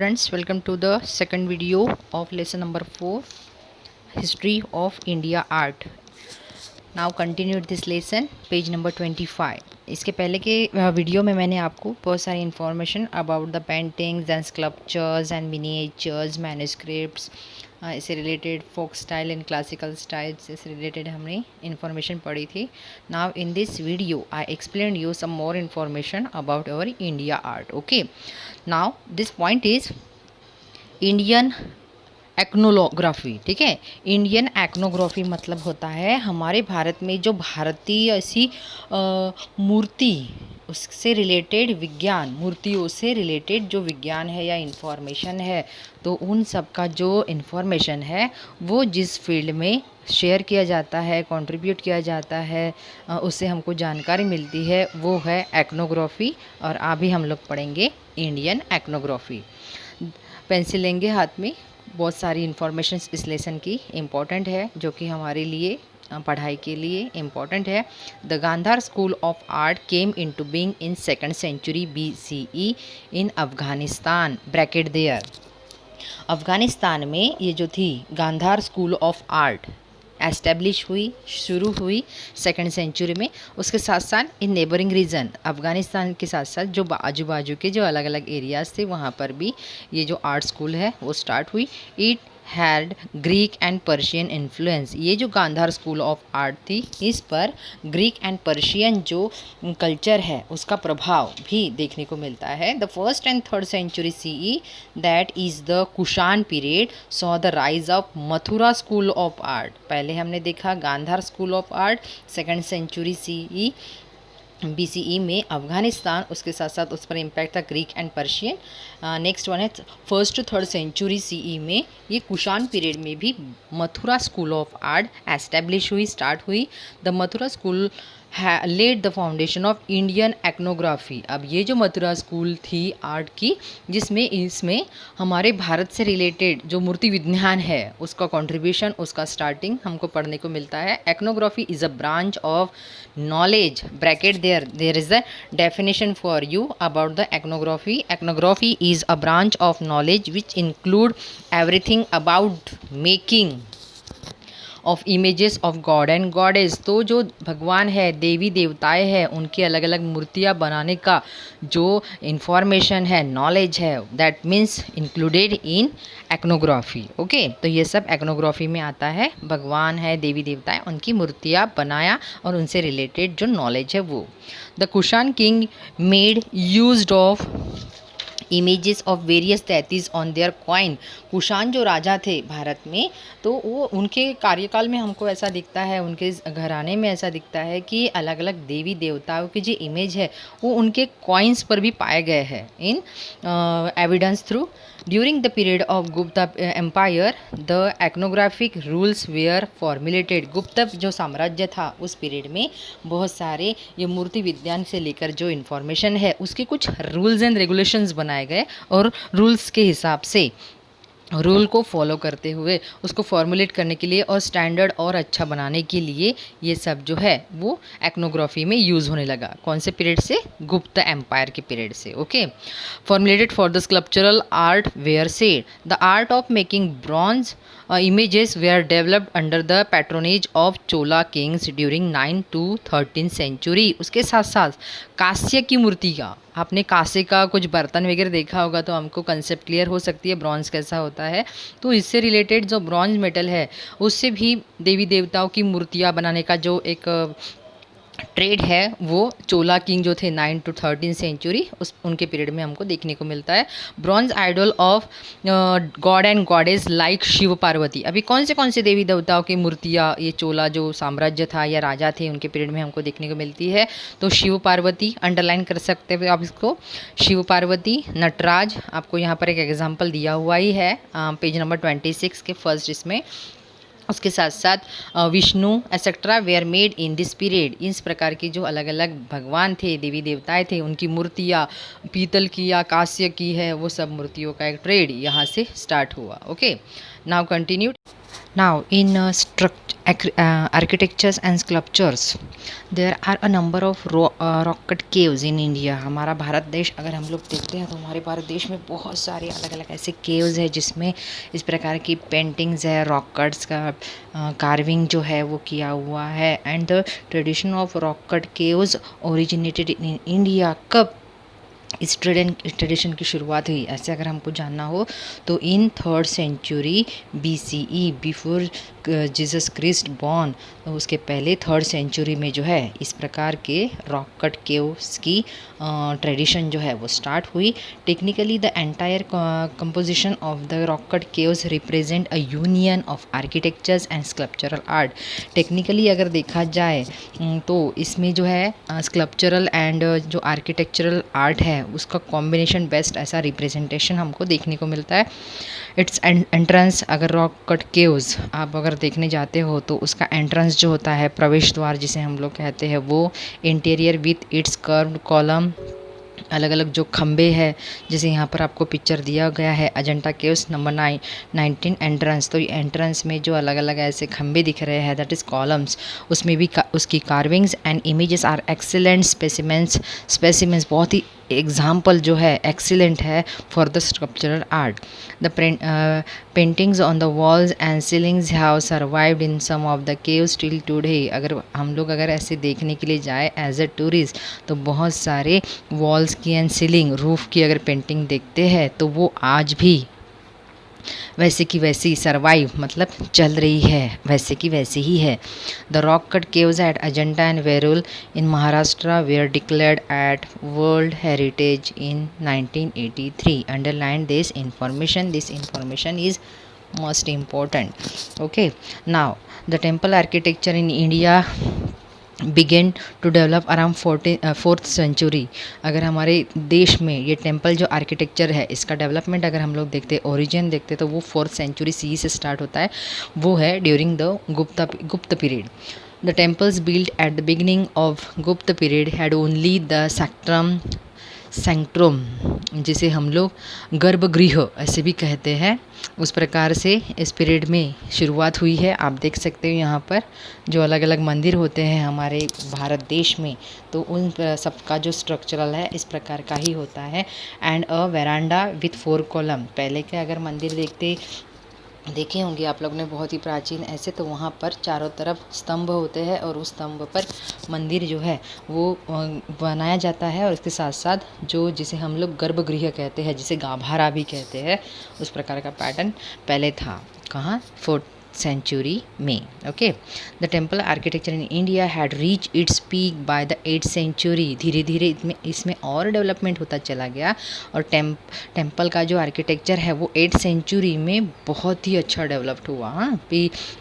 Friends, welcome to the second video of lesson number 4, History of India Art. Now continue this lesson, page number 25. इसके पहले के video में मैंने आपको बहुत सारी information about the paintings and sculptures and miniatures manuscripts इससे related folk style and classical style से रिलेटेड हमने इन्फॉर्मेशन पढ़ी थी. Now in this video I explain you some more information about our India art. Okay, now this point is Indian iconography. ठीक है, Indian एक्नोग्राफी मतलब होता है हमारे भारत में जो भारतीय ऐसी मूर्ति उससे रिलेटेड विज्ञान, मूर्तियों से रिलेटेड जो विज्ञान है या इन्फॉर्मेशन है, तो उन सब का जो इन्फॉर्मेशन है वो जिस फील्ड में शेयर किया जाता है, कंट्रीब्यूट किया जाता है, उससे हमको जानकारी मिलती है, वो है एक्नोग्राफी. और अभी हम लोग पढ़ेंगे इंडियन एक्नोग्राफी. पेंसिल लेंगे हाथ में. बहुत सारी इन्फॉर्मेशन इस लेसन की इम्पॉर्टेंट है, जो कि हमारे लिए पढ़ाई के लिए इम्पॉर्टेंट है. The Gandhara school of art came into being in 2nd century BCE in Afghanistan. Bracket there. Afghanistan में ये जो थी Gandhara school of art establish हुई, शुरू हुई 2nd सेंचुरी में. उसके साथ साथ इन नेबरिंग रीजन, अफ़गानिस्तान के साथ साथ जो आजू बाजू के जो अलग अलग एरियाज़ थे वहाँ पर भी ये जो आर्ट स्कूल है वो स्टार्ट हुई. It had Greek and Persian influence. ये जो गांधार स्कूल ऑफ आर्ट थी, इस पर ग्रीक एंड पर्शियन जो कल्चर है उसका प्रभाव भी देखने को मिलता है. The 1st and 3rd century CE, that is the Kushan period, saw the rise of Mathura school of art. पहले हमने देखा Gandhara school of art 2nd century CE BCE में अफ़गानिस्तान, उसके साथ साथ उस पर इम्पैक्ट था Greek and Persian. Next one है 1st to 3rd century CE में ये कुषाण पीरियड में भी Mathura school of art establish हुई, स्टार्ट हुई. The Mathura school led the foundation of Indian iconography. अब ये जो मथुरा स्कूल थी आर्ट की, जिसमें इसमें हमारे भारत से रिलेटेड जो मूर्ति विज्ञान है उसका कंट्रीब्यूशन, उसका स्टार्टिंग हमको पढ़ने को मिलता है. Iconography is a branch of knowledge. Bracket there is a definition for you about the ethnography. Ethnography is a branch of knowledge which include everything about making of images of god and goddess. तो जो भगवान है, देवी देवताएं हैं, उनकी अलग अलग मूर्तियाँ बनाने का जो इन्फॉर्मेशन है, नॉलेज है, that means included in iconography. Okay, तो ये सब एक्नोग्राफी में आता है. भगवान है, देवी देवताएं, उनकी मूर्तियाँ बनाया और उनसे रिलेटेड जो नॉलेज है वो. The Kushan king made used of images of various deities on their coin. Kushan जो राजा थे भारत में, तो वो उनके कार्यकाल में हमको ऐसा दिखता है, उनके घराने में ऐसा दिखता है कि अलग अलग देवी देवताओं की जो इमेज है वो उनके कॉइन्स पर भी पाए गए हैं इन evidence through. During the period of Gupta empire the iconographic rules were formulated. Gupta जो साम्राज्य था उस पीरियड में बहुत सारे ये मूर्ति विज्ञान से लेकर जो इन्फॉर्मेशन है उसके कुछ रूल्स एंड रेगुलेशंस बनाए गए, और रूल्स के हिसाब से रूल को फॉलो करते हुए उसको फॉर्मुलेट करने के लिए और स्टैंडर्ड और अच्छा बनाने के लिए ये सब जो है वो एक्नोग्राफी में यूज़ होने लगा. कौन से पीरियड से? गुप्त एम्पायर के पीरियड से. Okay, formulated for the sculptural art were से the art of making bronze images were developed under the patronage of Chola kings during 9th to 13th century. उसके साथ साथ कांस्य की मूर्ति का, आपने कांसे का कुछ बर्तन वगैरह देखा होगा तो हमको कंसेप्ट क्लियर हो सकती है ब्रॉन्ज कैसा होता है. तो इससे रिलेटेड जो ब्रॉन्ज मेटल है उससे भी देवी देवताओं की मूर्तियाँ बनाने का जो एक ट्रेड है वो चोला किंग जो थे 9th to 13th सेंचुरी उनके पीरियड में हमको देखने को मिलता है. Bronze idol of god and goddess like Shiva Parvati. अभी कौन से देवी देवताओं की मूर्तियाँ ये चोला जो साम्राज्य था या राजा थे उनके पीरियड में हमको देखने को मिलती है. तो शिव पार्वती अंडरलाइन कर सकते हो आप इसको. शिव पार्वती, नटराज, आपको यहाँ पर एक एग्जाम्पल दिया हुआ ही है पेज नंबर 26 के फर्स्ट इसमें. उसके साथ साथ Vishnu etcetera were made in this period. इस प्रकार की जो अलग अलग भगवान थे, देवी देवताएं थे, उनकी मूर्तियाँ पीतल की या कांस्य की है, वो सब मूर्तियों का एक ट्रेड यहाँ से स्टार्ट हुआ. Okay, now continue. Now, in architectures and sculptures, there are a number of rock-cut caves in India. हमारा भारत देश अगर हम लोग देखते हैं तो हमारे भारत देश में बहुत सारे अलग अलग ऐसे caves हैं जिसमें इस प्रकार की पेंटिंग्स है, रॉक कट्स का कार्विंग जो है वो किया हुआ है. And the tradition of rock cut caves originated in India. कब इस ट्रेडिशन की शुरुआत हुई, ऐसे अगर हमको जानना हो तो in 3rd century BCE, before Jesus Christ born. तो उसके पहले 3rd सेंचुरी में जो है इस प्रकार के रॉक कट केव्स की ट्रेडिशन जो है वो स्टार्ट हुई. Technically the entire composition of the rock cut caves represent a union of architectures and sculptural art. Technically अगर देखा जाए तो इसमें जो है स्कल्पचरल एंड जो आर्किटेक्चरल आर्ट है उसका कॉम्बिनेशन बेस्ट ऐसा रिप्रेजेंटेशन हमको देखने को मिलता है. इट्स एंट्रेंस, अगर रॉक कट केव्स आप अगर देखने जाते हो तो उसका एंट्रेंस जो होता है, प्रवेश द्वार जिसे हम लोग कहते हैं, वो interior with its curved column, अलग अलग जो खम्बे हैं, जैसे यहाँ पर आपको पिक्चर दिया गया है अजंता केव्स नंबर 19 एंट्रेंस. तो ये एंट्रेंस में जो अलग अलग ऐसे खम्बे दिख रहे हैं, दैट इज़ कॉलम्स, उसमें भी उसकी carvings and images are excellent specimens बहुत ही एग्जाम्पल जो है एक्सीलेंट है for the sculptural art. The paintings on the walls and ceilings have survived in some of the caves till today. अगर हम लोग अगर ऐसे देखने के लिए जाए एज ए टूरिस्ट तो बहुत सारे वॉल्स की एंड सीलिंग, रूफ की अगर पेंटिंग देखते हैं तो वो आज भी वैसे की वैसी सर्वाइव, मतलब चल रही है, वैसे की वैसे ही है. The rock cut caves at Ajanta and Verul in Maharashtra were declared as world heritage in 1983. Underline this information is most important. Okay, now the temple architecture in India begin to develop around 4th century. अगर हमारे देश में ये temple जो architecture है इसका development अगर हम लोग देखते, ओरिजिन देखते, तो वो 4th सेंचुरी CE से स्टार्ट होता है. वो है ड्यूरिंग द गुप्त period. The temples built at the beginning of गुप्त पीरियड हैड ओनली द सेंट्रोम, जिसे हम लोग गर्भगृह ऐसे भी कहते हैं, उस प्रकार से इस पीरियड में शुरुआत हुई है. आप देख सकते हो यहाँ पर जो अलग अलग मंदिर होते हैं हमारे भारत देश में, तो उन सबका जो स्ट्रक्चरल है इस प्रकार का ही होता है. And a veranda with 4 column. पहले के अगर मंदिर देखे होंगे आप लोग ने बहुत ही प्राचीन ऐसे, तो वहाँ पर चारों तरफ स्तंभ होते हैं और उस स्तंभ पर मंदिर जो है वो बनाया जाता है. और इसके साथ साथ जो जिसे हम लोग गर्भगृह कहते हैं, जिसे गाभारा भी कहते हैं, उस प्रकार का पैटर्न पहले था. कहाँ? 4th सेंचुरी में. Okay, the temple architecture in India had reach its peak by the 8th century. धीरे धीरे इसमें और डेवलपमेंट होता चला गया और टेम्पल का जो आर्किटेक्चर है वो 8th सेंचुरी में बहुत ही अच्छा डेवलप्ड हुआ. हाँ,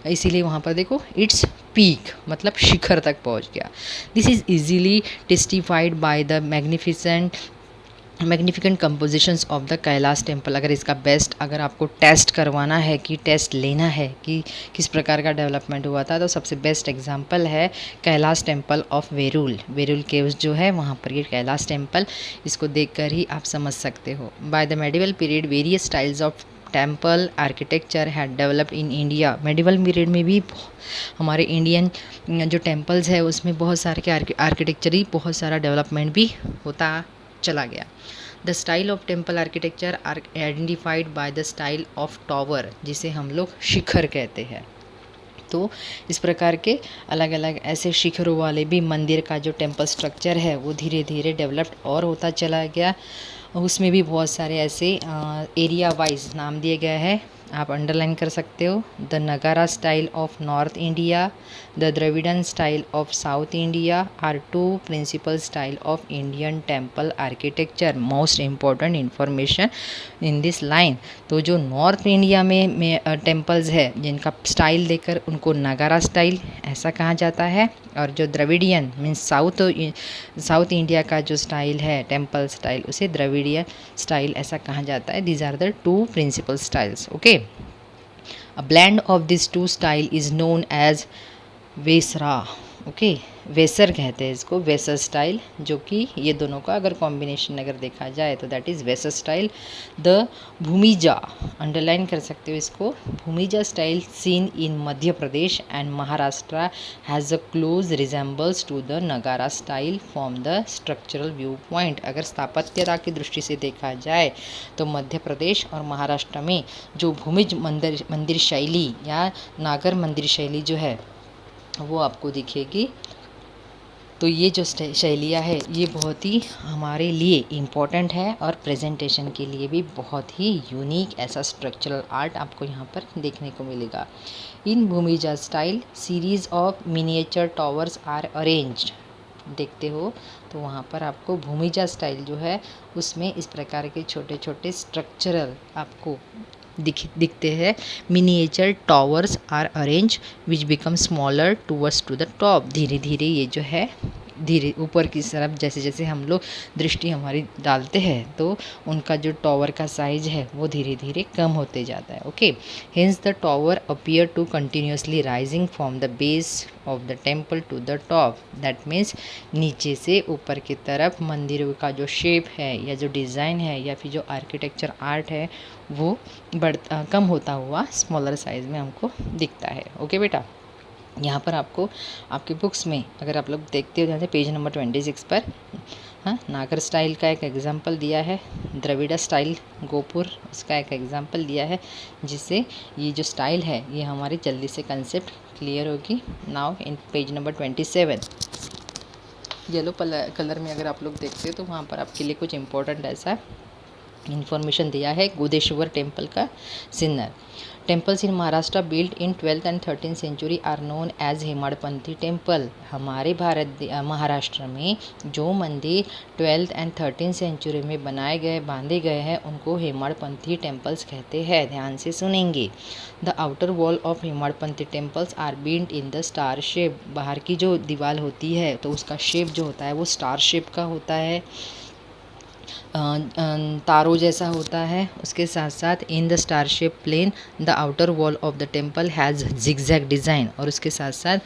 इसीलिए वहाँ पर देखो इट्स पीक मतलब शिखर तक पहुँच गया. This is easily testified by the magnificent compositions of the Kailash temple. अगर इसका बेस्ट अगर आपको टेस्ट करवाना है कि टेस्ट लेना है कि किस प्रकार का डेवलपमेंट हुआ था, तो सबसे बेस्ट एग्जांपल है Kailash temple of Verul caves जो है वहाँ पर ये कैलाश टेम्पल, इसको देखकर ही आप समझ सकते हो. By the medieval period various styles of temple architecture had developed in India. Medieval period में भी हमारे इंडियन जो टेम्पल्स है उसमें बहुत सारे आर्किटेक्चर बहुत सारा डेवलपमेंट भी होता चला गया. The style of temple architecture are identified by the style of tower, जिसे हम लोग शिखर कहते हैं. तो इस प्रकार के अलग अलग ऐसे शिखरों वाले भी मंदिर का जो टेम्पल स्ट्रक्चर है वो धीरे धीरे डेवलप्ड और होता चला गया. उसमें भी बहुत सारे ऐसे एरिया वाइज नाम दिए गए हैं, आप अंडरलाइन कर सकते हो. The Nagara style of North India, the Dravidian style of South India are 2 principal style of Indian temple architecture. Most important information in this line. तो जो नॉर्थ इंडिया में टेम्पल्स है जिनका स्टाइल लेकर उनको नगारा स्टाइल ऐसा कहा जाता है, और जो द्रविडियन मीन्स साउथ इंडिया का जो स्टाइल है टेम्पल स्टाइल उसे द्रविडियन स्टाइल ऐसा कहा जाता है. These are the 2 principal styles. Okay, a blend of these 2 style is known as Vesra. Okay, Vesara कहते हैं इसको, वेसर स्टाइल, जो कि ये दोनों का अगर कॉम्बिनेशन अगर देखा जाए तो that is Vesara style. The Bhumija, underline कर सकते हो इसको, Bhumija style seen in Madhya Pradesh and Maharashtra has a close resembles to the Nagara style from the structural view point. अगर स्थापत्यता की दृष्टि से देखा जाए तो मध्य प्रदेश और महाराष्ट्र में जो भूमिज मंदिर शैली या नागर मंदिर शैली जो है वो आपको दिखेगी। तो ये जो शैलियाँ है ये बहुत ही हमारे लिए इम्पॉर्टेंट है और प्रेजेंटेशन के लिए भी बहुत ही यूनिक ऐसा स्ट्रक्चरल आर्ट आपको यहाँ पर देखने को मिलेगा। In Bhumija style series of miniature towers are arranged, देखते हो तो वहाँ पर आपको भूमिजा स्टाइल जो है उसमें इस प्रकार के छोटे छोटे स्ट्रक्चरल आपको दिखते हैं। Miniature towers are arrange which become smaller towards to the top, धीरे धीरे ये जो है धीरे ऊपर की तरफ जैसे जैसे हम लोग दृष्टि हमारी डालते हैं तो उनका जो टावर का साइज है वो धीरे धीरे कम होते जाता है। Okay, hence the tower appear to continuously rising from the base of the temple to the top, that means नीचे से ऊपर की तरफ मंदिरों का जो शेप है या जो डिज़ाइन है या फिर जो आर्किटेक्चर आर्ट है वो कम होता हुआ स्मॉलर साइज में हमको दिखता है। ओके बेटा, यहाँ पर आपको आपके बुक्स में अगर आप लोग देखते हो जैसे पेज नंबर 26 पर नागर स्टाइल का एक एग्जांपल दिया है, द्रविड़ा स्टाइल गोपुर उसका एक एग्जांपल दिया है, जिससे ये जो स्टाइल है ये हमारी जल्दी से कंसेप्ट क्लियर होगी। Now in page number 27 yellow colour में अगर आप लोग देखते हो तो वहाँ पर आपके लिए कुछ इम्पोर्टेंट ऐसा इंफॉर्मेशन दिया है। गोदेश्वर टेम्पल का Sinnar, temples in Maharashtra build in 12th and 13th century are known as Hemadpanthi temple. हमारे महाराष्ट्र में जो मंदिर 12th and 13th सेंचुरी में बांधे गए हैं उनको हेमाड़पंथी टेम्पल्स कहते हैं। ध्यान से सुनेंगे। The outer wall of Hemadpanthi temples are build in the star shape, बाहर की जो दीवार होती है तो उसका शेप जो होता है वो स्टार शेप का होता है, तारों जैसा होता है। उसके साथ साथ in the star shape plan the outer wall of the temple has zigzag design, और उसके साथ साथ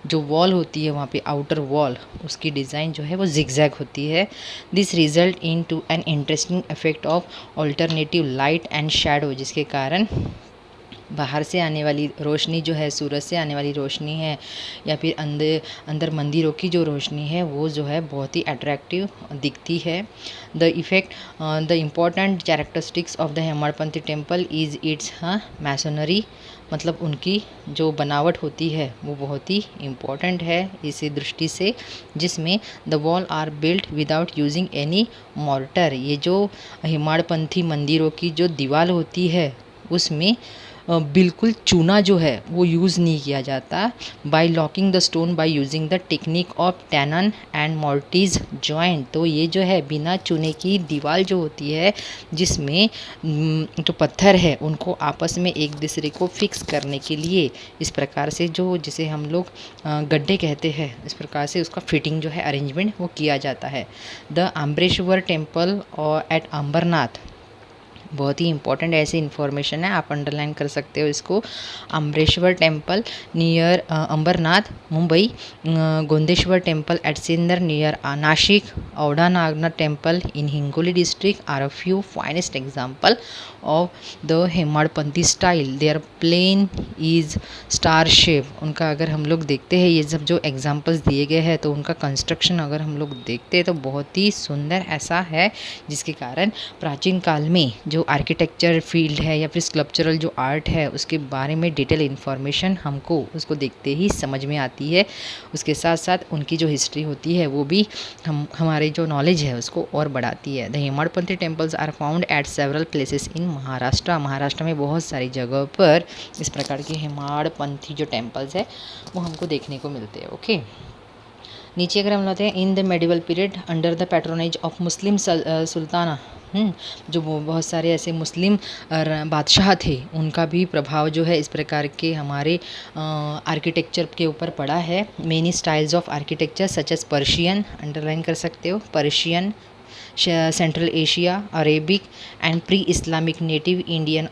जो वॉल होती है वहाँ पे आउटर वॉल उसकी डिज़ाइन जो है वो जिगजैग होती है। This result into an interesting effect of alternative light and shadow, जिसके कारण बाहर से आने वाली रोशनी जो है, सूरज से आने वाली रोशनी है या फिर अंदर मंदिरों की जो रोशनी है वो जो है बहुत ही अट्रैक्टिव दिखती है। The effect the important characteristics of the Hemadpanthi temple is its masonry, मतलब उनकी जो बनावट होती है वो बहुत ही इम्पॉर्टेंट है इसी दृष्टि से, जिसमें the wall are built without using any mortar. ये जो हेमाड़पंथी मंदिरों की जो दीवार होती है उसमें बिल्कुल चूना जो है वो यूज़ नहीं किया जाता। By locking the stone by using the technique of tenon and mortise joint, तो ये जो है बिना चूने की दीवार जो होती है जिसमें जो पत्थर है उनको आपस में एक दूसरे को फिक्स करने के लिए इस प्रकार से जो जिसे हम लोग गड्ढे कहते हैं इस प्रकार से उसका फिटिंग जो है अरेंजमेंट वो किया जाता है। द अम्बरेश्वर टेम्पल और एट अंबरनाथ, बहुत ही इंपॉर्टेंट ऐसी इन्फॉर्मेशन है, आप अंडरलाइन कर सकते हो इसको। Ambareshwar temple near Ambarnath Mumbai, Gondeshwar temple at Sinnar near Nashik, Aundha Nagnath temple in Hingoli district are a few finest example of the Hemadpanthi style. Their plan is star shape, उनका अगर हम लोग देखते हैं ये सब जो एग्जाम्पल्स दिए गए हैं तो उनका कंस्ट्रक्शन अगर हम लोग देखते हैं तो बहुत ही सुंदर ऐसा है, जिसके कारण प्राचीन काल में जो आर्किटेक्चर फील्ड है या फिर स्कल्पचरल जो आर्ट है उसके बारे में डिटेल इन्फॉर्मेशन हमको उसको देखते ही समझ में आती है। उसके साथ साथ उनकी जो हिस्ट्री होती है वो भी हमारे जो नॉलेज है उसको और बढ़ाती है। The Hemadpanthi temples are found at several places in Maharashtra में बहुत सारी जगह पर इस प्रकार के हेमाड़पंथी जो टेम्पल्स है वो हमको देखने को मिलते हैं। ओके, नीचे अगर हम लोग हैं in the medieval period under the patronage of Muslim Sultana, जो बहुत सारे ऐसे मुस्लिम बादशाह थे उनका भी प्रभाव जो है इस प्रकार के हमारे आर्किटेक्चर के ऊपर पड़ा है। Many styles of architecture such as Persian, underline कर सकते हो, Persian, Central Asia, Arabic, and pre-Islamic native Indian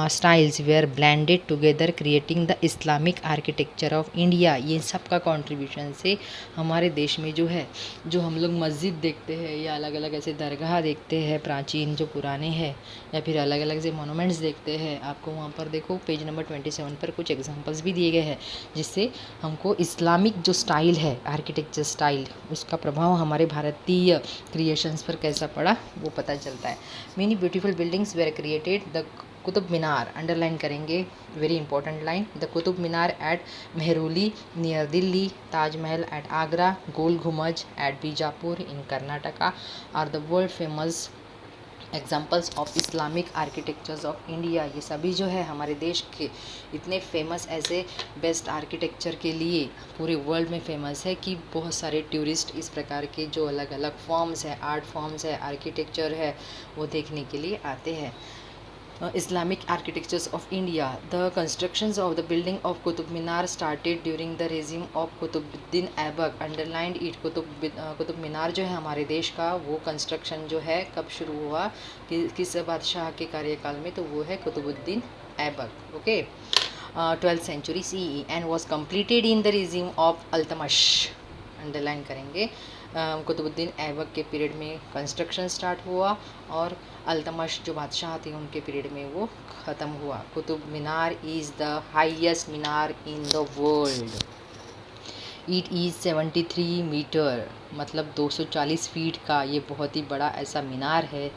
styles were blended together, creating the Islamic architecture of India. ये सब का contribution से हमारे देश में जो है, जो हम लोग मस्जिद देखते हैं या अलग अलग ऐसे दरगाह देखते हैं प्राचीन जो पुराने हैं, या फिर अलग अलग से मोनूमेंट्स देखते हैं, आपको वहाँ पर देखो पेज नंबर 27 पर कुछ एग्जांपल्स भी दिए गए हैं, जिससे हमको इस्लामिक जो स्टाइल है, आर्किटेक्चर स्टाइल, उसका प्रभाव हमारे भारतीय क्रिएशंस पर कैसा पड़ा वो पता चलता है. Many beautiful buildings where created. The Qutub Minar, underline करेंगे, very important line. The Qutub Minar eight Mehrauli near Delhi, Taj Mahal eight Agra, goal Gumbaz at Bijapur in Karnataka are the world famous examples of Islamic architectures of India. ये सभी जो है हमारे देश के इतने फेमस ऐसे बेस्ट आर्किटेक्चर के लिए पूरे वर्ल्ड में फेमस है कि बहुत सारे टूरिस्ट इस प्रकार के जो अलग अलग फॉर्म्स है, आर्ट फॉर्म्स है, आर्किटेक्चर है, वो देखने के लिए आते हैं. Islamic architectures of India. The constructions of the building of Qutub Minar started during the regime of Qutubuddin Aibak. Underlined it. Qutub Minar जो है हमारे देश का, वो कंस्ट्रक्शन जो है कब शुरू हुआ, किस बादशाह के कार्यकाल में, तो वो है Qutubuddin Aibak. Okay, 12th century CE and was completed in the regime of Altamash. Underline करेंगे, कुतुबुद्दीन ऐबक के पीरियड में कंस्ट्रक्शन स्टार्ट हुआ और अल्तमश जो बादशाह थे उनके पीरियड में वो ख़त्म हुआ. Qutub Minar is the highest minar in the world. It is 73 meter, मतलब 240 फीट का ये बहुत ही बड़ा ऐसा मीनार है.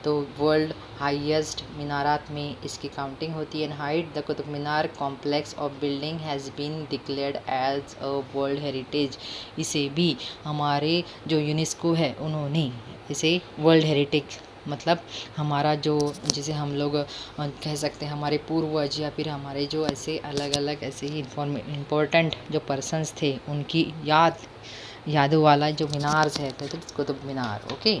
तो वर्ल्ड हाईएस्ट मीनारात में इसकी काउंटिंग होती है. Height. The Qutub Minar complex of building has been declared as a world heritage. इसे भी हमारे जो यूनेस्को है उन्होंने इसे वर्ल्ड हेरिटेज, मतलब हमारा जो, जिसे हम लोग कह सकते हैं हमारे पूर्वज या फिर हमारे जो ऐसे अलग अलग ऐसे ही इम्पोर्टेंट जो पर्सन्स थे उनकी यादों वाला जो मीनार्स है, तो Qutub Minar. Okay.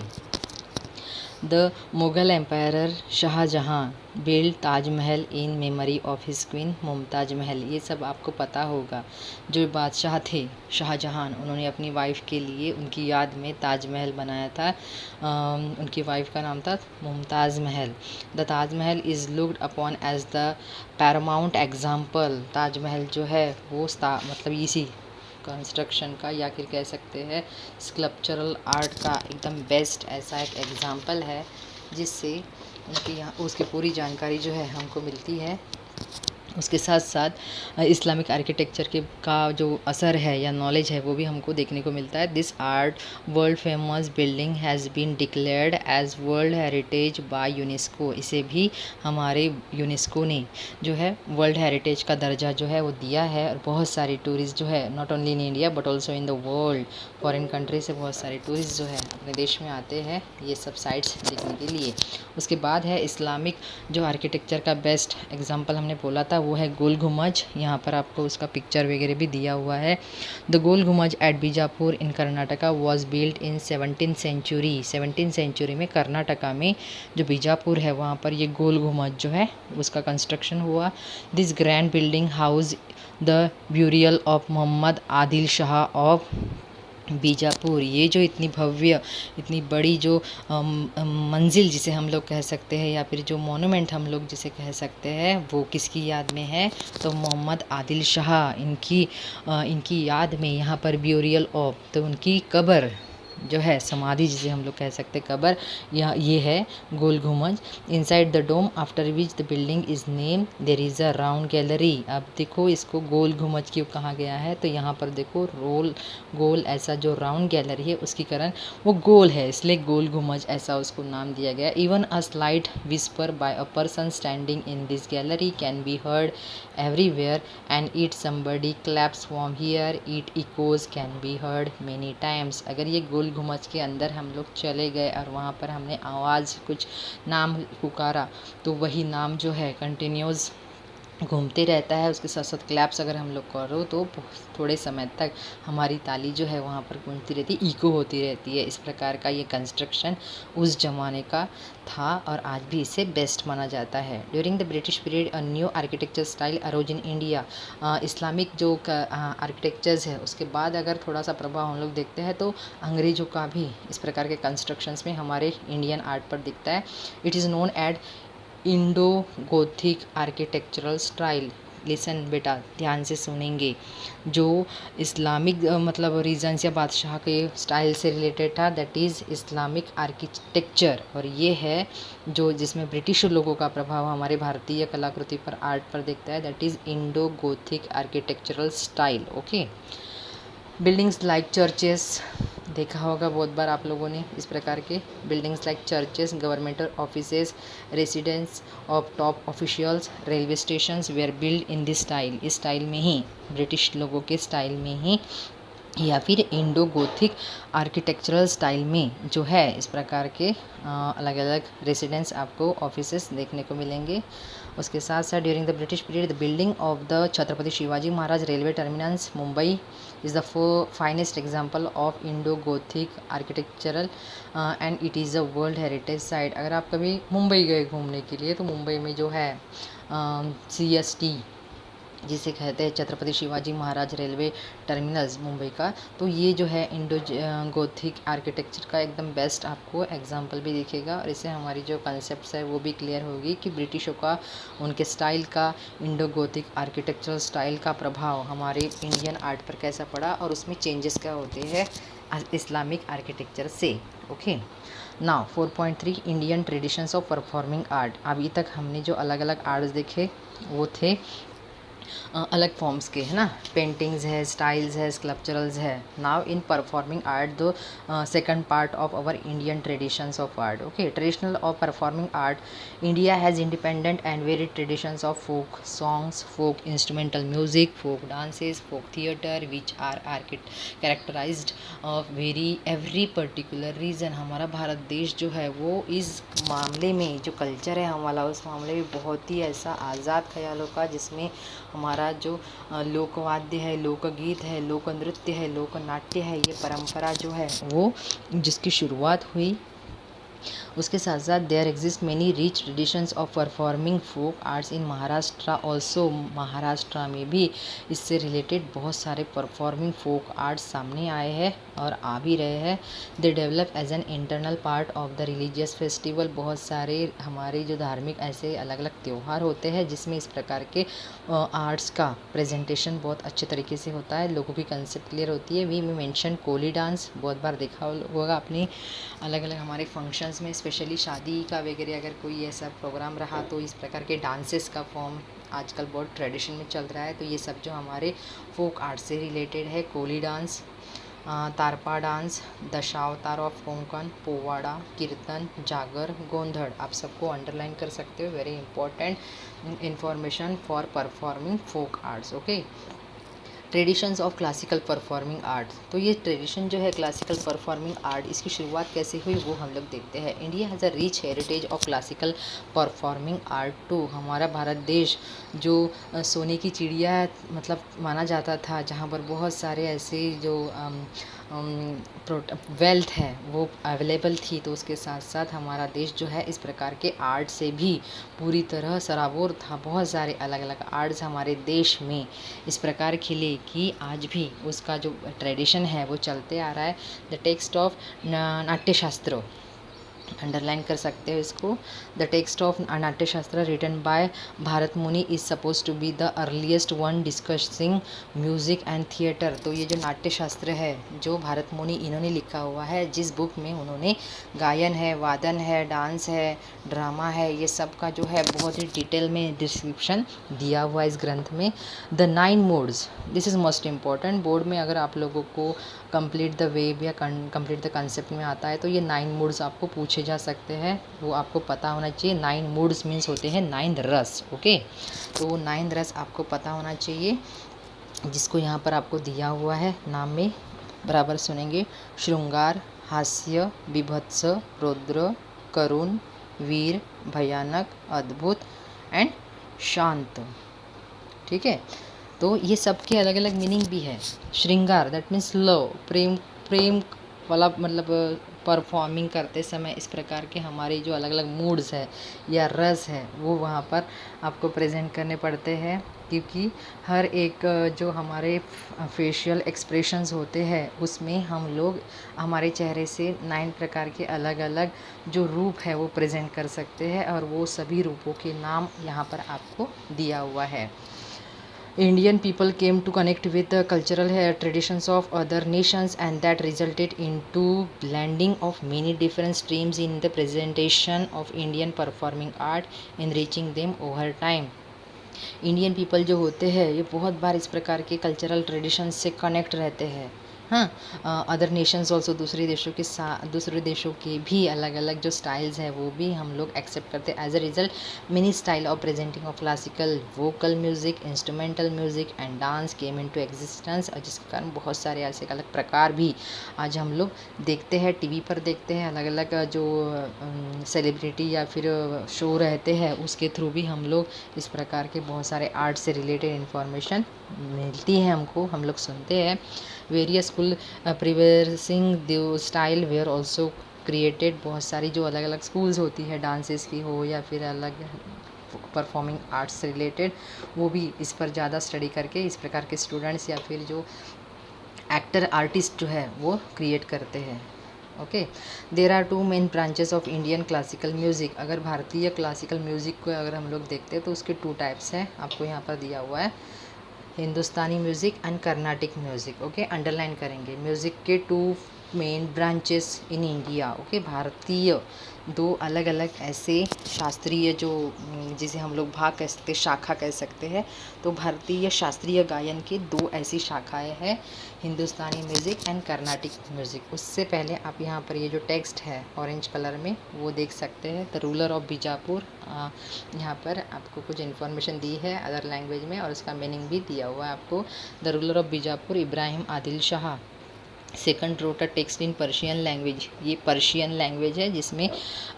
The Mughal empire Shahjahan build Taj Mahal in memory of his queen Mumtaz Mahal. ये सब आपको पता होगा. जो बादशाह थे शाहजहाँ, उन्होंने अपनी वाइफ के लिए उनकी याद में ताजमहल बनाया था. उनकी वाइफ का नाम था Mumtaz Mahal. The Taj Mahal is looked upon as the paramount example. Taj Mahal जो है वो मतलब इसी कंस्ट्रक्शन का या फिर कह सकते हैं स्कल्पचरल आर्ट का एकदम बेस्ट ऐसा एक एग्जाम्पल है, जिससे उनकी यहाँ उसकी पूरी जानकारी जो है हमको मिलती है. उसके साथ साथ इस्लामिक आर्किटेक्चर का जो असर है या नॉलेज है वो भी हमको देखने को मिलता है. This art world famous building has been declared as world heritage by UNESCO. इसे भी हमारे यूनेस्को ने जो है वर्ल्ड हेरिटेज का दर्जा जो है वो दिया है. और बहुत सारे टूरिस्ट जो है not only in India but also in the world, foreign country से बहुत सारे टूरिस्ट जो है अपने देश में आते हैं ये सब साइट्स देखने के लिए. उसके बाद है इस्लामिक जो आर्किटेक्चर का बेस्ट एग्जाम्पल हमने बोला था, वो है गोल घुमज. यहाँ पर आपको उसका पिक्चर वगैरह भी दिया हुआ है. The Gol Gumbaz at Bijapur in Karnataka was built in 17th century. 17th century में कर्नाटका में जो बीजापुर है वहाँ पर ये गोल घुमज जो है उसका कंस्ट्रक्शन हुआ. This grand building house the burial of Mohammed Adil Shah of Bijapur. ये जो इतनी भव्य, इतनी बड़ी जो मंजिल जिसे हम लोग कह सकते हैं या फिर जो मोनूमेंट हम लोग जिसे कह सकते हैं, वो किसकी याद में है, तो मोहम्मद आदिल शाह इनकी याद में यहाँ पर ब्यूरियल ऑफ, तो उनकी कब्र जो है, समाधि जिसे हम लोग कह सकते हैं कब्र, ये है Gol Gumbaz. Inside the dome after which the building is name there is a round gallery. अब देखो इसको गोल घुमज क्यों कहा गया है, तो यहाँ पर देखो गोल ऐसा जो राउंड गैलरी है उसकी कारण वो गोल है, इसलिए गोल घुमज ऐसा उसको नाम दिया गया. Even a slight whisper by a person standing in this gallery can be heard everywhere and it somebody claps from here it echoes can be heard many times. अगर ये गोल घुमज के अंदर हम लोग चले गए और वहाँ पर हमने आवाज़ कुछ नाम पुकारा तो वही नाम जो है कंटिन्यूस घूमते रहता है, उसके साथ साथ क्लैप्स अगर हम लोग करो तो थोड़े समय तक हमारी ताली जो है वहाँ पर गूंजती रहती है, इको होती रहती है। इस प्रकार का ये कंस्ट्रक्शन उस ज़माने का था और आज भी इसे बेस्ट माना जाता है। During the British period a new architecture style arose in India. Islamic जो आर्किटेक्चर्स है उसके बाद अगर थोड़ा सा प्रभाव हम लोग देखते हैं तो अंग्रेज़ों का भी इस प्रकार के कंस्ट्रक्शंस में हमारे इंडियन आर्ट पर दिखता है। It is known as Indo Gothic architectural style. Listen बेटा, ध्यान से सुनेंगे। जो इस्लामिक मतलब रीजन्स या बादशाह के स्टाइल से रिलेटेड था, दैट इज़ इस्लामिक आर्किटेक्चर। और ये है जो जिसमें ब्रिटिश लोगों का प्रभाव हमारे भारतीय कलाकृति पर, आर्ट पर दिखता है, that is Indo Gothic architectural style. Okay. Buildings like churches देखा होगा बहुत बार आप लोगों ने, इस प्रकार के buildings like churches, governmental offices, residence of top officials, railway stations were build in this style. इस स्टाइल में ही, ब्रिटिश लोगों के स्टाइल में ही या फिर इंडो गोथिक आर्किटेक्चरल स्टाइल में जो है इस प्रकार के अलग अलग रेसिडेंस आपको ऑफिसेस देखने को मिलेंगे। उसके साथ साथ during the British period the building of the Chhatrapati Shivaji Maharaj railway terminus Mumbai is the finest example of Indo Gothic architectural and it is a world heritage site. अगर आप कभी मुंबई गए घूमने के लिए तो मुंबई में जो है CST जिसे कहते हैं छत्रपति शिवाजी महाराज रेलवे टर्मिनल्स मुंबई का, तो ये जो है इंडो गोथिक आर्किटेक्चर का एकदम बेस्ट आपको एग्जांपल भी दिखेगा। और इससे हमारी जो कॉन्सेप्ट्स है वो भी क्लियर होगी कि ब्रिटिशों का, उनके स्टाइल का, इंडो गोथिक आर्किटेक्चरल स्टाइल का प्रभाव हमारे इंडियन आर्ट पर कैसा पड़ा और उसमें चेंजेस क्या होते हैं इस्लामिक आर्किटेक्चर से। Okay. Now 4.3 Indian traditions of performing art. अभी तक हमने जो अलग अलग आर्ट्स देखे वो थे अलग फॉर्म्स के, है ना, पेंटिंग्स है, स्टाइल्स है, स्कल्पचरल्स है। Now in performing art the second part of our Indian traditions of art. Okay. Traditional of performing art. India has independent and varied traditions of folk songs, folk instrumental music, folk dances, folk theatre which are characterised of every particular region. हमारा भारत देश जो है वो इस मामले में, जो culture है हमारा, उस मामले में बहुत ही ऐसा आज़ाद ख्यालों का, जिसमें हमारा जो लोकवाद्य है, लोकगीत है, लोक नृत्य है, लोक नाट्य है, ये परंपरा जो है वो जिसकी शुरुआत हुई, उसके साथ साथ there exist many rich traditions of performing folk arts in Maharashtra also. Maharashtra में भी इससे रिलेटेड बहुत सारे परफॉर्मिंग फोक आर्ट्स सामने आए हैं और आ भी रहे हैं। They develop as an internal part of the religious festival. बहुत सारे हमारे जो धार्मिक ऐसे अलग अलग त्यौहार होते हैं जिसमें इस प्रकार के आर्ट्स का प्रेजेंटेशन बहुत अच्छे तरीके से होता है, लोगों की कंसेप्ट क्लियर होती है। वी में मेंशन कोली डांस, बहुत बार देखा होगा अपनी अलग अलग हमारे फंक्शंस में, स्पेशली शादी का वगैरह अगर कोई ऐसा प्रोग्राम रहा तो इस प्रकार के डांसेस का फॉर्म आजकल बहुत ट्रेडिशन में चल रहा है। तो ये सब जो हमारे फोक आर्ट से रिलेटेड है, Koli dance, Tarpa dance, Dashavatar of Konkan, Powada, Kirtan, Jagar, Gondhal, आप सबको अंडरलाइन कर सकते हो। Very important information for performing folk arts. Okay. Traditions of classical performing art. तो ये ट्रेडिशन जो है क्लासिकल परफॉर्मिंग आर्ट, इसकी शुरुआत कैसे हुई वो हम लोग देखते हैं। India has a rich heritage of classical performing art too. हमारा भारत देश जो सोने की चिड़िया मतलब माना जाता था, जहाँ पर बहुत सारे ऐसे जो वेल्थ है वो अवेलेबल थी, तो उसके साथ साथ हमारा देश जो है इस प्रकार के आर्ट से भी पूरी तरह सराबोर था। बहुत सारे अलग अलग आर्ट्स हमारे देश में इस प्रकार खिले कि आज भी उसका जो ट्रेडिशन है वो चलते आ रहा है। The text of Natyashastra, underline कर सकते हो इसको। The text of Natyashastra written by Bharat Muni is suppose to be the earliest one discussing music and theatre. तो ये जो नाट्यशास्त्र है जो भारत मुनि इन्होंने लिखा हुआ है, जिस बुक में उन्होंने गायन है, वादन है, डांस है, ड्रामा है, ये सब का जो है बहुत ही डिटेल में डिस्क्रिप्शन दिया हुआ है इस ग्रंथ में। The 9 modes, this is most important. Board में अगर आप लोगों को कंप्लीट द वेब या कंप्लीट द कंसेप्ट में आता है तो ये 9 मूड्स आपको पूछे जा सकते हैं, वो आपको पता होना चाहिए। 9 मूड्स मीन्स होते हैं 9 रस। ओके। तो 9 रस आपको पता होना चाहिए, जिसको यहाँ पर आपको दिया हुआ है नाम में, बराबर सुनेंगे। श्रृंगार, हास्य, बीभत्स, रौद्र, करुण, वीर, भयानक, अद्भुत एंड शांत। ठीक है। तो ये सब के अलग अलग मीनिंग भी है। श्रृंगार दैट मीन्स लव, प्रेम, प्रेम वाला मतलब परफॉर्मिंग करते समय इस प्रकार के हमारे जो अलग अलग मूड्स है या रस है वो वहाँ पर आपको प्रेजेंट करने पड़ते हैं, क्योंकि हर एक जो हमारे फेशियल एक्सप्रेशंस होते हैं उसमें हम लोग हमारे चेहरे से 9 प्रकार के अलग अलग जो रूप है वो प्रेजेंट कर सकते हैं, और वो सभी रूपों के नाम यहाँ पर आपको दिया हुआ है। Indian people came to connect with the cultural traditions of other nations, and that resulted into blending of many different streams in the presentation of Indian performing art, enriching them over time. Indian people जो होते हैं ये बहुत बार इस प्रकार के cultural traditions से connect रहते हैं। हाँ, अदर नेशंस ऑल्सो, दूसरे देशों के भी अलग अलग जो स्टाइल्स हैं वो भी हम लोग एक्सेप्ट करते हैं। As a result many style of presenting of classical, vocal music, instrumental music and dance came into existence, और जिसके कारण बहुत सारे ऐसे अलग प्रकार भी आज हम लोग देखते हैं, टीवी पर देखते हैं। अलग अलग जो सेलिब्रिटी या फिर शो रहते हैं उसके थ्रू भी हम लोग इस प्रकार के बहुत सारे आर्ट से रिलेटेड इन्फॉर्मेशन मिलती है हमको, हम लोग सुनते हैं। Various school professing the style were also created, बहुत सारी जो अलग अलग स्कूल्स होती है डांसेस की हो या फिर अलग परफॉर्मिंग आर्ट्स से रिलेटेड, वो भी इस पर ज़्यादा स्टडी करके इस प्रकार के स्टूडेंट्स या फिर जो एक्टर आर्टिस्ट जो है वो क्रिएट करते हैं। Okay, there are 2 main branches of Indian classical music. अगर भारतीय क्लासिकल म्यूज़िक को अगर हम लोग देखते हैं तो उसके 2 टाइप्स हैं, आपको यहाँ पर दिया हुआ है, Hindustani music and Carnatic music. Okay, underline करेंगे। म्यूज़िक के 2 main branches in India. Okay, भारतीय 2 अलग अलग ऐसे शास्त्रीय जो जिसे हम लोग भाग कह सकते, शाखा कह सकते हैं, तो भारतीय शास्त्रीय गायन के 2 ऐसी शाखाएं हैं, हिंदुस्तानी म्यूज़िक एंड कर्नाटिक म्यूज़िक। उससे पहले आप यहाँ पर ये जो टेक्स्ट है ऑरेंज कलर में वो देख सकते हैं, द रूलर ऑफ बीजापुर। यहाँ पर आपको कुछ इन्फॉर्मेशन दी है अदर लैंग्वेज में और उसका मीनिंग भी दिया हुआ है आपको। The ruler of Bijapur Ibrahim Adil Shah second wrote a text in Persian language. ये पर्शियन लैंग्वेज है जिसमें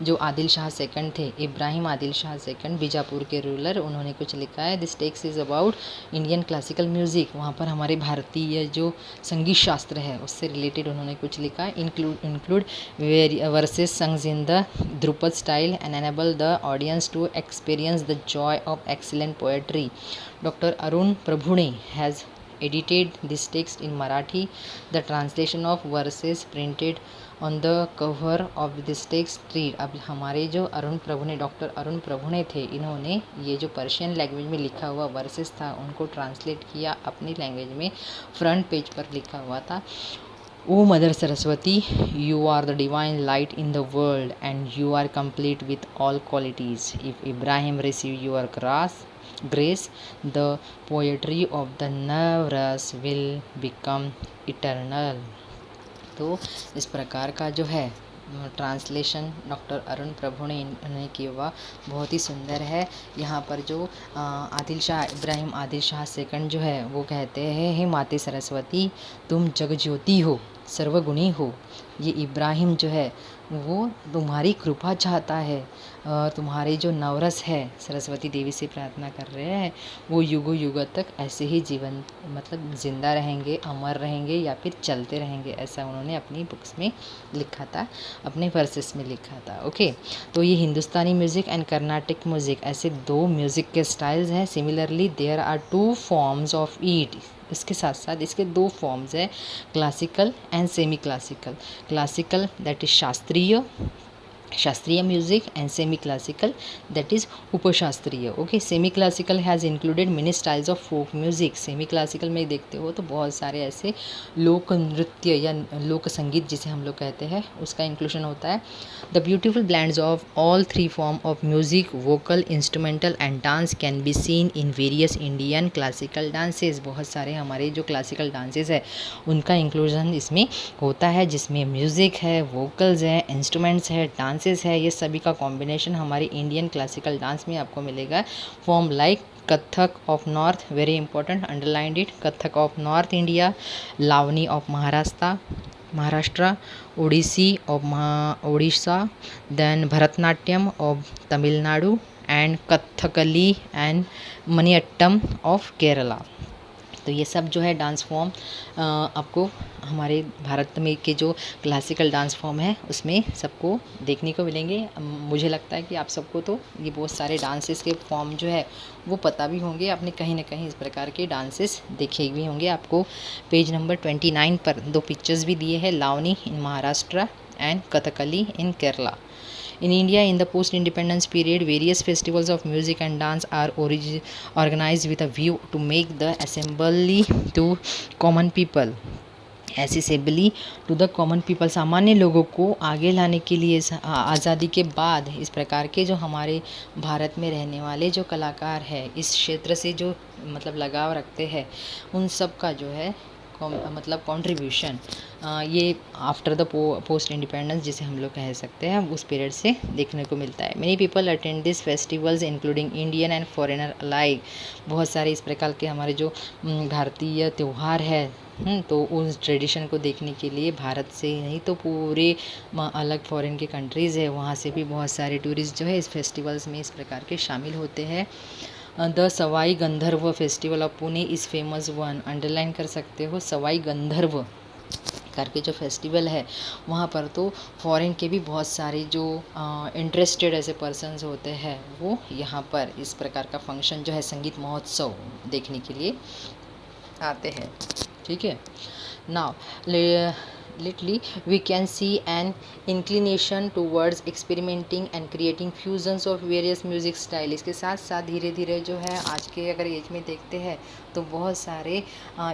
जो आदिल शाह सेकंड थे, इब्राहिम आदिल शाह सेकंड, बीजापुर के रूलर, उन्होंने कुछ लिखा है। This text is about Indian classical music. वहाँ पर हमारे भारतीय जो संगीत शास्त्र है उससे रिलेटेड उन्होंने कुछ लिखा है। Include verses songs in the Dhrupad style and enable the audience to experience the joy of excellent poetry. Doctor Arun Prabhune has edited this text in Marathi. The translation of verses printed on the cover of this text read। अब हमारे जो doctor Arun Prabhune थे, इन्होंने ये जो Persian language में लिखा हुआ वर्सेस था उनको ट्रांसलेट किया अपनी लैंग्वेज में, फ्रंट पेज पर लिखा हुआ था। O Mother Saraswati, you are the divine light in the world and you are complete with all qualities. If Ibrahim received your grace, the poetry of the Navras will become eternal। तो इस प्रकार का जो है translation doctor Arun प्रभु ने किया हुआ बहुत ही सुंदर है। यहाँ पर जो इब्राहिम आदिल शाह सेकंड जो है वो कहते हैं, हे माते सरस्वती तुम जगज्योति हो, सर्वगुणी हो। ये इब्राहिम जो है वो तुम्हारी कृपा चाहता है, तुम्हारे जो नवरस है सरस्वती देवी से प्रार्थना कर रहे हैं वो युगों युगों तक ऐसे ही जीवन मतलब ज़िंदा रहेंगे, अमर रहेंगे या फिर चलते रहेंगे, ऐसा उन्होंने अपनी बुक्स में लिखा था, अपने वर्सेस में लिखा था। ओके, तो ये Hindustani music and Carnatic music ऐसे 2 म्यूज़िक के स्टाइल्स हैं। Similarly there are 2 forms of it. इसके साथ साथ इसके 2 फॉर्म्स है, classical and semi classical. Classical that is शास्त्रीय music and semi classical that is उपशास्त्रीय। Okay, semi classical has included many styles of folk music. Semi classical में देखते हो तो बहुत सारे ऐसे लोक नृत्य या लोक संगीत जिसे हम लोग कहते हैं उसका इंक्लूशन होता है। The beautiful blends of all 3 form of music, vocal, instrumental and dance can be seen in various Indian classical dances. बहुत सारे हमारे जो क्लासिकल डांसेस है उनका इंक्लूजन इसमें होता है, जिसमें म्यूज़िक है, वोकल्स है, इंस्ट्रूमेंट्स है, डांसेस है, ये सभी का कॉम्बिनेशन हमारे इंडियन क्लासिकल डांस में आपको मिलेगा। Form like Kathak of north, very important, underlined it, Kathak of North India, Lavani of Maharashtra, Odissi of Odisha, then Bharatanatyam of Tamil Nadu and Kathakali and मनियट्टम of Kerala. तो ये सब जो है डांस फॉर्म आपको हमारे भारत में के जो क्लासिकल डांस फॉर्म है उसमें सबको देखने को मिलेंगे। मुझे लगता है कि आप सबको तो ये बहुत सारे डांसेस के फॉर्म जो है वो पता भी होंगे, आपने कहीं ना कहीं इस प्रकार के डांसेस देखे भी होंगे। आपको पेज नंबर 29 पर 2 पिक्चर्स भी दिए हैं, Lavani in Maharashtra and Kathakali in Kerala. In India, in the post-independence period, various festivals of music and dance are organized with a view to make the assembly to common people. Accessibly to the common people, सामान्य लोगों को आगे लाने के लिए आज़ादी के बाद इस प्रकार के जो हमारे भारत में रहने वाले जो कलाकार हैं, इस क्षेत्र से जो मतलब लगाव रखते हैं, उन सब का जो है मतलब कंट्रीब्यूशन ये आफ्टर द पोस्ट इंडिपेंडेंस जिसे हम लोग कह सकते हैं उस पीरियड से देखने को मिलता है। Many people attend this festivals including Indian and foreigner alike. बहुत सारे इस प्रकार के हमारे जो भारतीय त्यौहार है तो उस ट्रेडिशन को देखने के लिए भारत से ही नहीं तो पूरे अलग फॉरेन के कंट्रीज़ है वहाँ से भी बहुत सारे टूरिस्ट जो है इस फेस्टिवल्स में इस प्रकार के शामिल होते हैं। The Sawai Gandharva festival of Pune is famous one, underline कर सकते हो, सवाई गंधर्व करके जो फेस्टिवल है वहाँ पर तो फॉरेन के भी बहुत सारे जो इंटरेस्टेड ऐसे पर्सन्स होते हैं वो यहाँ पर इस प्रकार का फंक्शन जो है संगीत महोत्सव देखने के लिए आते हैं। ठीक है, now lately we can see an inclination towards experimenting and creating fusions of various music style। इसके साथ साथ धीरे धीरे जो है आज के अगर एज में देखते हैं तो बहुत सारे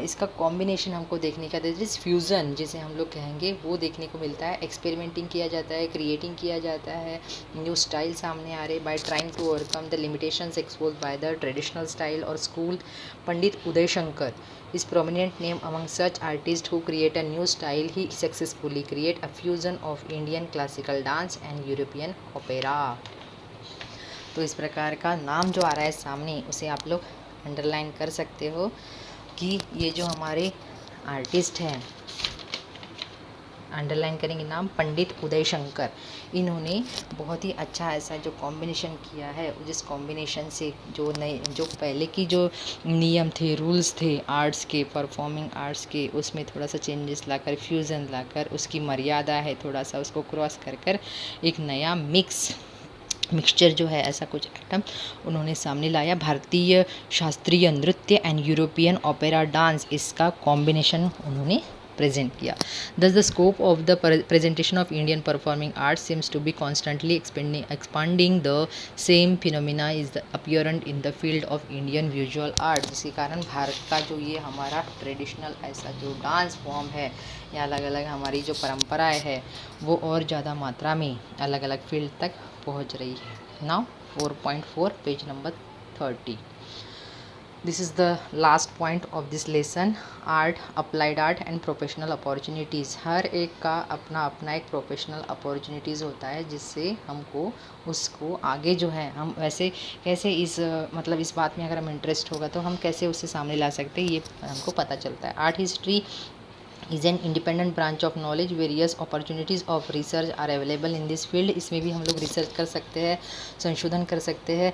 इसका कॉम्बिनेशन हमको देखने का जिस फ्यूज़न जिसे हम लोग कहेंगे वो देखने को मिलता है। एक्सपेरिमेंटिंग किया जाता है, क्रिएटिंग किया जाता है, न्यू स्टाइल सामने आ रहे by trying to overcome the limitations exposed by the traditional style और school. Pandit Uday Shankar is prominent name among such artists who create a new style. He successfully create a fusion of Indian classical dance and European opera। तो इस प्रकार का नाम जो आ रहा है सामने उसे आप लोग अंडरलाइन कर सकते हो कि ये जो हमारे आर्टिस्ट हैं, अंडरलाइन करेंगे नाम पंडित उदय शंकर, इन्होंने बहुत ही अच्छा ऐसा जो कॉम्बिनेशन किया है जिस कॉम्बिनेशन से जो नए जो पहले की जो नियम थे, रूल्स थे आर्ट्स के, परफॉर्मिंग आर्ट्स के, उसमें थोड़ा सा चेंजेस लाकर, फ्यूज़न लाकर, उसकी मर्यादा है थोड़ा सा उसको क्रॉस कर कर एक नया मिक्सचर जो है ऐसा कुछ आइटम उन्होंने सामने लाया। भारतीय शास्त्रीय नृत्य एंड यूरोपियन ओपेरा डांस, इसका कॉम्बिनेशन उन्होंने प्रेजेंट किया। Thus the scope of the presentation of Indian performing arts seems to be constantly expanding. The same phenomena is apparent in the field of Indian visual art। जिसके कारण भारत का जो ये हमारा traditional ऐसा जो डांस फॉर्म है या अलग अलग हमारी जो परंपराएं है वो और ज़्यादा मात्रा में अलग अलग फील्ड तक पहुंच रही है। Now 4.4 page number 30। This is the last point of this lesson, art, applied art and professional opportunities। हर एक का अपना अपना एक प्रोफेशनल अपॉर्चुनिटीज़ होता है जिससे हमको उसको आगे जो है हम वैसे कैसे इस मतलब इस बात में अगर हम इंटरेस्ट होगा तो हम कैसे उससे सामने ला सकते हैं ये हमको पता चलता है। Art history is an independent branch of knowledge, various opportunities of research are available in this field. इसमें भी हम लोग रिसर्च कर सकते हैं, संशोधन कर सकते हैं,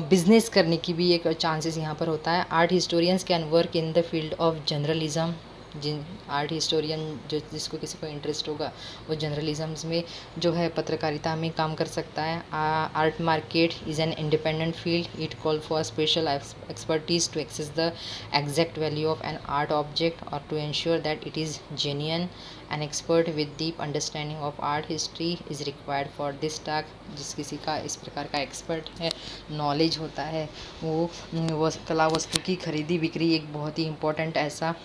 बिजनेस करने की भी एक चांसेस यहाँ पर होता है। Art historians can work in the field of journalism. जिन आर्ट हिस्टोरियन जो जिसको किसी को इंटरेस्ट होगा वो जर्नलिज्म में जो है पत्रकारिता में काम कर सकता है। Art market is an independent field, it call for special expertise to access the exact value of an art object और to ensure that it is genuine. An expert with deep understanding of art history is required for this task. जिस किसी का इस प्रकार का expert है, knowledge होता है, वो कला वस्तु की खरीदी बिक्री एक बहुत ही इम्पोर्टेंट ऐसा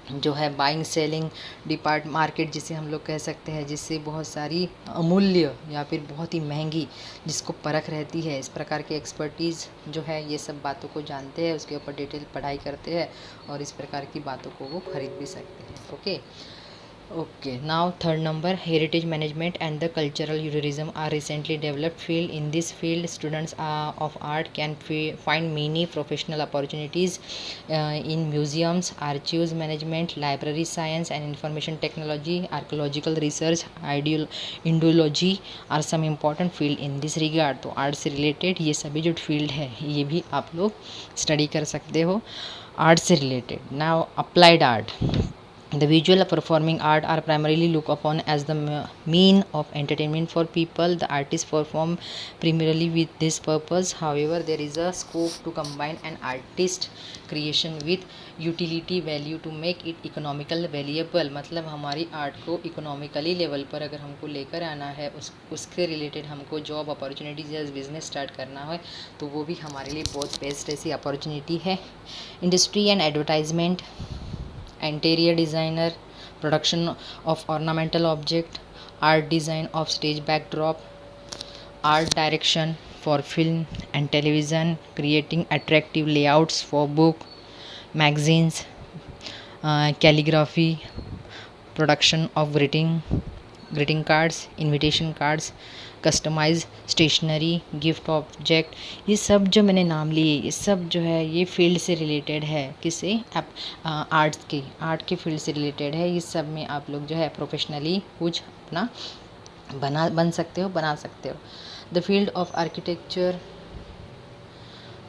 जो है बाइंग सेलिंग डिपार्ट मार्केट जिसे हम लोग कह सकते हैं, जिससे बहुत सारी अमूल्य या फिर बहुत ही महंगी जिसको परख रहती है, इस प्रकार के एक्सपर्टीज़ जो है ये सब बातों को जानते हैं, उसके ऊपर डिटेल पढ़ाई करते हैं और इस प्रकार की बातों को वो खरीद भी सकते हैं। Okay, Okay, now third number, heritage management and the cultural tourism are recently developed field. In this field, students of art can find many professional opportunities in museums, archives management, library science and information technology, archaeological research, Indology are some important field in this regard. तो art से related ये सभी जो field है ये भी आप लोग स्टडी कर सकते हो आर्ट से related. Now applied art. The visual performing art are primarily looked upon as the mean of entertainment for people. The artists perform primarily with this purpose. However, there is a scope to combine an artist creation with utility value to make it economical valuable. मतलब हमारी art को economically level पर अगर हमको लेकर आना है उसके रिलेटेड हमको जॉब अपॉर्चुनिटीज या बिजनेस स्टार्ट करना है तो वो भी हमारे लिए बहुत बेस्ट ऐसी अपॉर्चुनिटी है. Industry and advertisement, interior designer, production of ornamental object, art design of stage backdrop, art direction for film and television, creating attractive layouts for book, magazines, calligraphy, production of greeting cards, invitation cards, customise stationery, gift object. ये सब जो मैंने नाम लिए ये सब जो है ये फील्ड से रिलेटेड है. किससे? आर्ट के फील्ड से रिलेटेड है. ये सब में आप लोग जो है प्रोफेशनली कुछ अपना बना सकते हो. The field of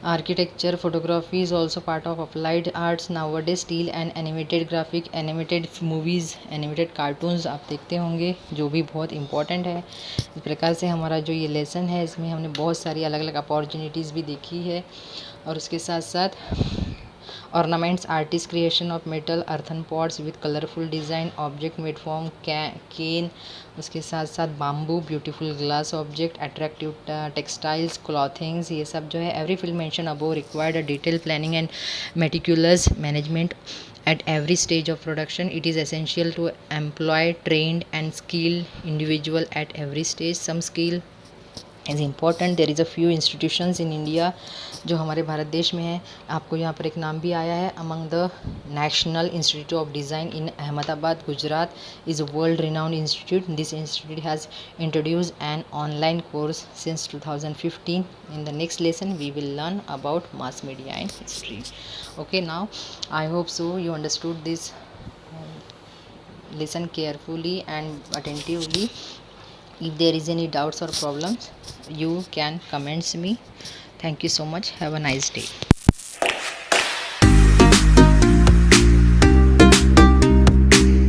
Architecture, photography is also part of applied arts. Nowadays still and animated movies, animated cartoons आप देखते होंगे जो भी बहुत इम्पोर्टेंट है. इस प्रकार से हमारा जो ये लेसन है इसमें हमने बहुत सारी अलग अलग अपॉर्चुनिटीज़ भी देखी है. और उसके साथ साथ ornaments, artist creation of metal earthen pots with colorful design, object made from cane. उसके साथ साथ bamboo, beautiful glass object, attractive textiles, clothings. ये सब जो है every field mention above required a detail planning and meticulous management at every stage of production. It is essential to employ trained and skilled individual at every stage. Some skill is important. There is a few institutions in India जो हमारे भारत देश में है. आपको यहाँ पर एक नाम भी आया है. Among the national institute of design in Ahmedabad Gujarat is a world renowned institute. This institute has introduce an online course since 2015. in the next lesson we will learn about mass media and history. Okay, now I hope so you understood this lesson carefully and attentively. If there is any doubts or problems you can comments me. Thank you so much. Have a nice day.